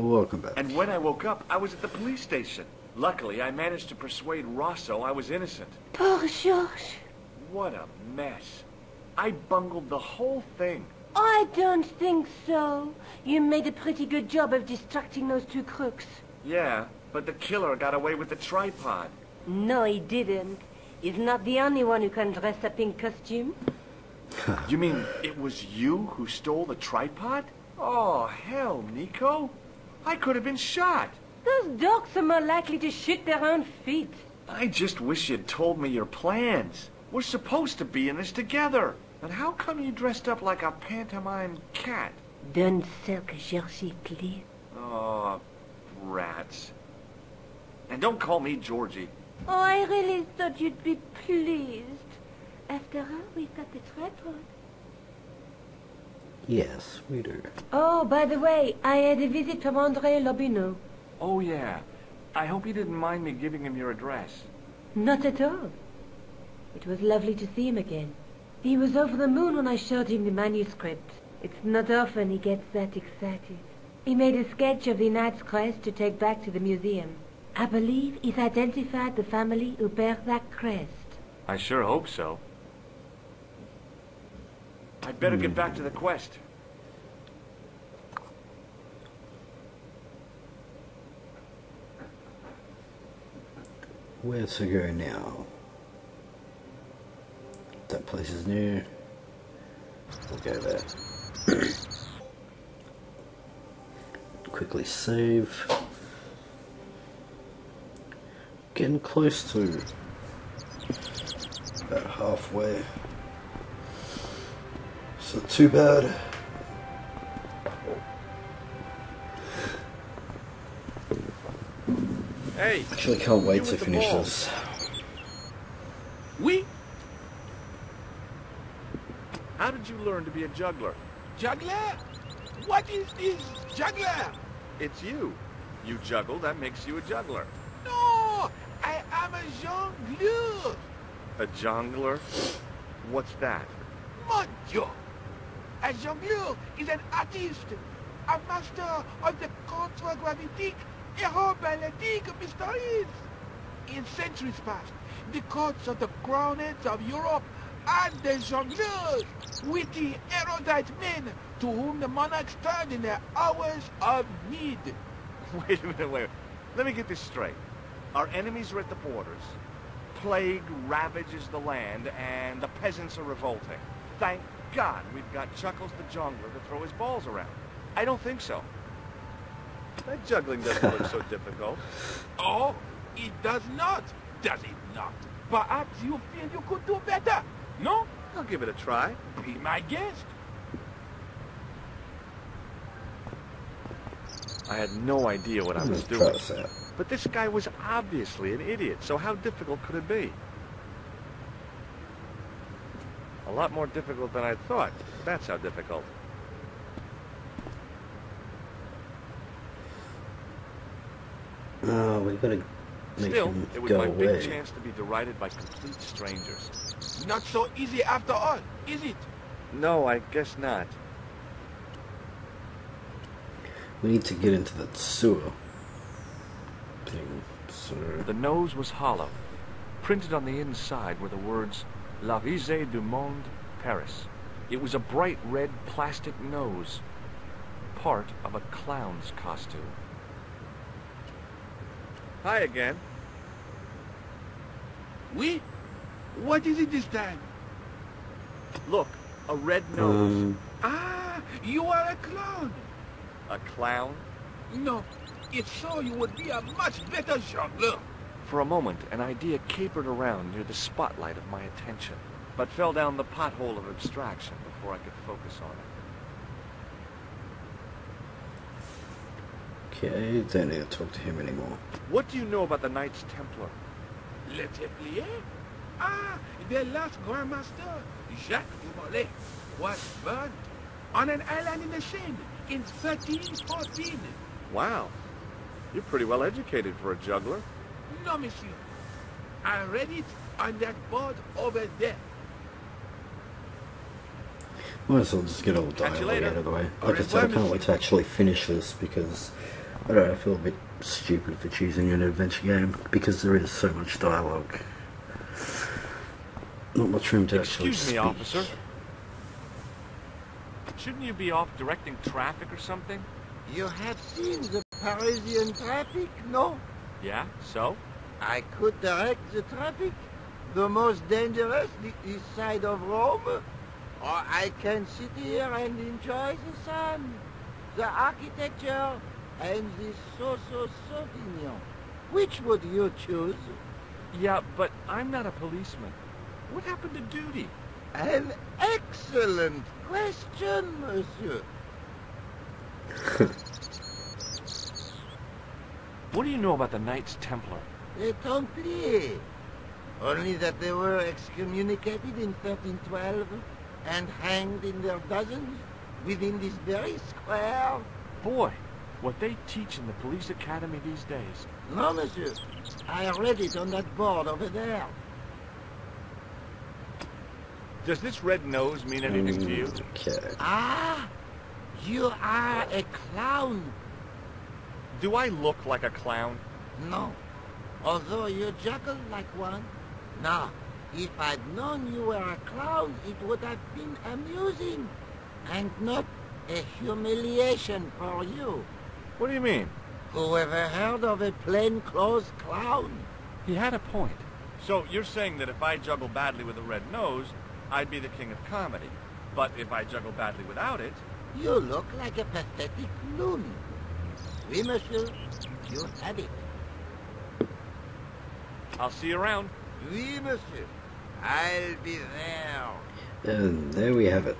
welcome back. And when I woke up, I was at the police station. Luckily, I managed to persuade Rosso I was innocent. Poor Georges. What a mess. I bungled the whole thing. I don't think so. You made a pretty good job of distracting those two crooks. Yeah, but the killer got away with the tripod. No, he didn't. He's not the only one who can dress up in costume. You mean it was you who stole the tripod? Oh, hell, Nico. I could have been shot. Those dogs are more likely to shoot their own feet. I just wish you'd told me your plans. We're supposed to be in this together. And how come you dressed up like a pantomime cat? Don't sulk, Georgie, please. Oh, rats. And don't call me Georgie. Oh, I really thought you'd be pleased. After all, we've got the tripod. Yes, we do. Oh, by the way, I had a visit from André Lobineau. Oh, yeah. I hope you didn't mind me giving him your address. Not at all. It was lovely to see him again. He was over the moon when I showed him the manuscript. It's not often he gets that excited. He made a sketch of the knight's crest to take back to the museum. I believe he's identified the family who bear that crest. I sure hope so. I'd better get back to the quest. Where to go now? That place is new. We'll go there. Quickly save. Getting close to about halfway. It's not too bad. Hey! Actually can't wait to with the finish ball. this. Oui? How did you learn to be a juggler? Juggler? What is this juggler? It's you. You juggle, that makes you a juggler. No, I am a jongleur. A jongler? What's that? Mon Dieu. A jongleur is an artist, a master of the contragravitic aeroballetic mysteries. In centuries past, the courts of the crownheads of Europe and the jongleurs, witty, erudite men to whom the monarchs turned in their hours of need. Wait a minute, wait. Let me get this straight. Our enemies are at the borders. Plague ravages the land, and the peasants are revolting. Thank God we've got Chuckles the Jongler to throw his balls around. I don't think so. That juggling doesn't look so difficult. Oh, it does not, does it not? Perhaps you feel you could do better, no? I'll give it a try. Be my guest. I had no idea what I was Try doing. this out. But this guy was obviously an idiot, so how difficult could it be? A lot more difficult than I thought. That's how difficult. Oh, we gotta make Still, him it was go my away. big chance to be derided by complete strangers. Not so easy after all, is it? No, I guess not. We need to get into that sewer thing. So The nose was hollow. Printed on the inside were the words, La Risée du Monde, Paris. It was a bright red plastic nose, part of a clown's costume. Hi again. Oui? What is it this time? Look, a red nose. Ah, you are a clown. A clown? No, if so, you would be a much better jongleur. For a moment, an idea capered around near the spotlight of my attention, but fell down the pothole of abstraction before I could focus on it. okay, don't need to talk to him anymore. What do you know about the Knights Templar? Le Templier? Ah, their last Grand Master, Jacques de Molay, was burned on an island in the Seine in 1314. Wow. You're pretty well educated for a juggler. No, monsieur. I read it on that board over there. Might as well just get all the Catch you dialogue later. out of the way. Au Like I said, I revoir, can't wait to actually finish this because I don't know, I feel a bit stupid for choosing an adventure game because there is so much dialogue. Not much room to actually Excuse me, speak. officer. Shouldn't you be off directing traffic or something? You have seen the Parisian traffic, no? Yeah, so? I could direct the traffic. The most dangerous, the east side of Rome. Or I can sit here and enjoy the sun, the architecture, and the Sauvignon. Which would you choose? Yeah, but I'm not a policeman. What happened to duty? An excellent question, monsieur. What do you know about the Knights Templar? Les Templiers. Only that they were excommunicated in 1312 and hanged in their dozens within this very square. Boy, what they teach in the police academy these days. No, monsieur. I read it on that board over there. Does this red nose mean anything to you? Okay. Ah, you are a clown. Do I look like a clown? No, although you juggle like one. Now, if I'd known you were a clown, it would have been amusing and not a humiliation for you. What do you mean? Whoever heard of a plainclothes clown? He had a point. So you're saying that if I juggle badly with a red nose, I'd be the king of comedy. But if I juggle badly without it... You look like a pathetic loon. Oui, monsieur, you had it. I'll see you around. Oui, monsieur, I'll be there. And there we have it.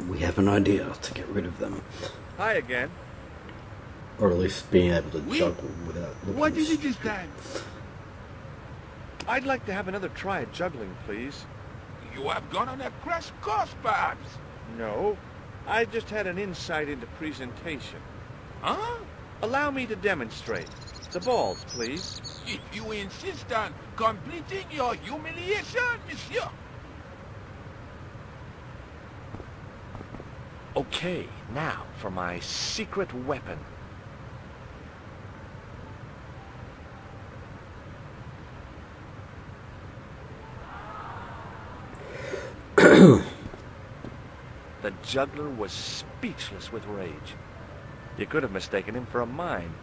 We have an idea to get rid of them. Hi again. Or at least being able to Oui. juggle without looking What is it stupid. this time? I'd like to have another try at juggling, please. You have gone on a crash course, perhaps? No, I just had an insight into presentation. Huh? Allow me to demonstrate. The balls, please. If you insist on completing your humiliation, monsieur. Okay, now for my secret weapon. The juggler was speechless with rage. You could have mistaken him for a mime.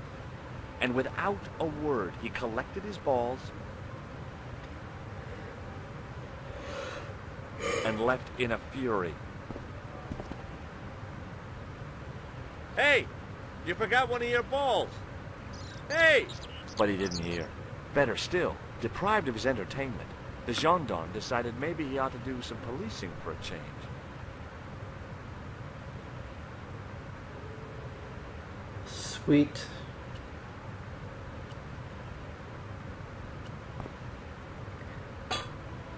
And without a word, he collected his balls and left in a fury. Hey! You forgot one of your balls! Hey! But he didn't hear. Better still, deprived of his entertainment, the gendarme decided maybe he ought to do some policing for a change. Sweet.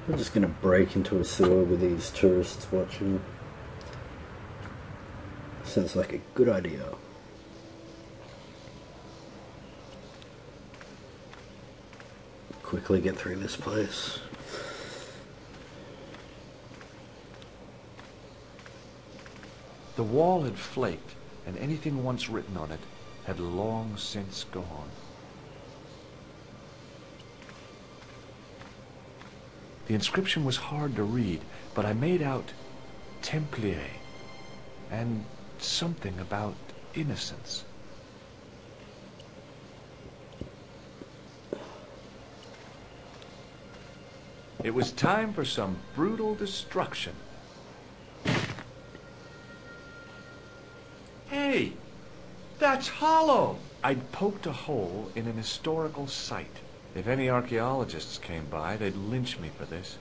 I'm just gonna break into a sewer with these tourists watching. Sounds like a good idea. Quickly get through this place. The wall had flaked, and anything once written on it had long since gone. The inscription was hard to read, but I made out Templier and something about innocence. It was time for some brutal destruction. Hey, that's hollow! I'd poked a hole in an historical site. If any archaeologists came by, they'd lynch me for this.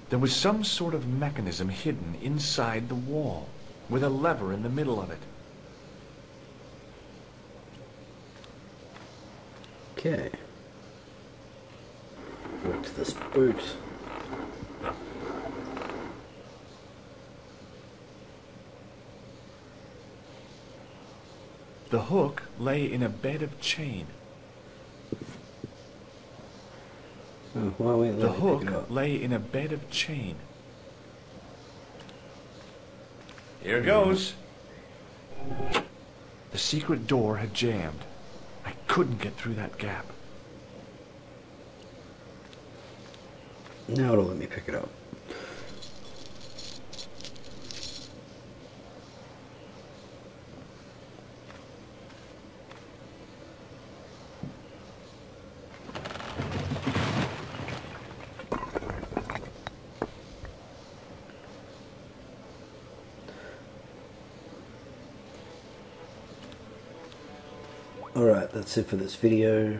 There was some sort of mechanism hidden inside the wall, with a lever in the middle of it. Okay. Work to this boot. The hook lay in a bed of chain. Oh, why won't The let me pick it hook up? lay in a bed of chain. Here goes. The secret door had jammed. I couldn't get through that gap. Now it'll let me pick it up. Alright, that's it for this video.